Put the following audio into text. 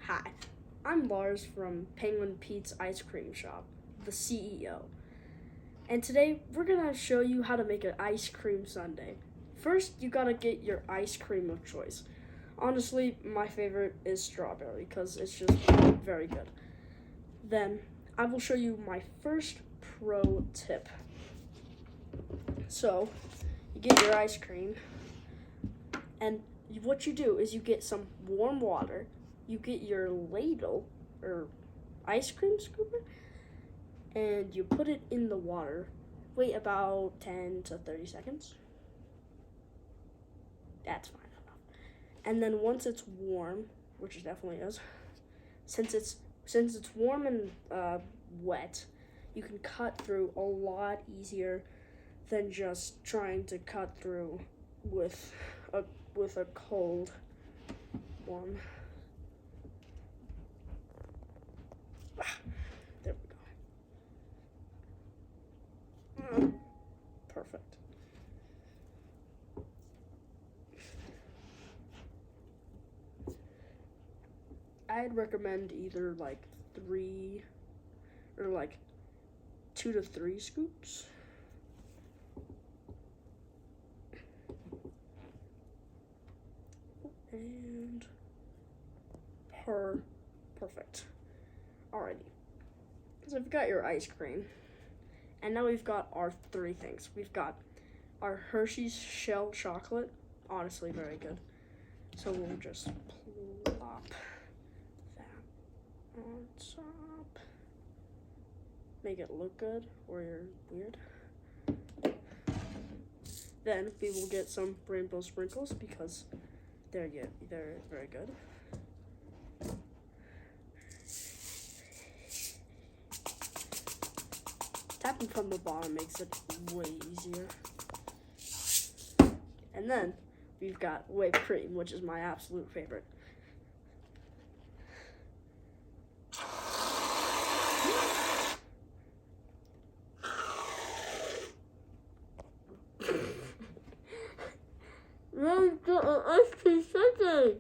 Hi, I'm Lars from Penguin Pete's Ice Cream Shop, the CEO. And today we're gonna show you how to make an ice cream sundae. First, you gotta get your ice cream of choice. Honestly, my favorite is strawberry because it's just very good. Then, I will show you my first pro tip. So, you get your ice cream, and what you do is you get some warm water, you get your ladle or ice cream scooper, and you put it in the water. Wait about 10 to 30 seconds. That's fine enough. And then once it's warm, which it definitely is, since it's warm and wet, you can cut through a lot easier than just trying to cut through with a cold one. There we go. Perfect. I'd recommend either like 3 or like 2 to 3 scoops. And perfect. Alrighty. So we've got your ice cream. And now we've got our 3 things. We've got our Hershey's shell chocolate. Honestly, very good. So we'll just plop that on top. Make it look good, or you're weird. Then we will get some rainbow sprinkles because they're very good. Tapping from the bottom makes it way easier. And then we've got whipped cream, which is my absolute favorite. Let's get an ice cream sundae.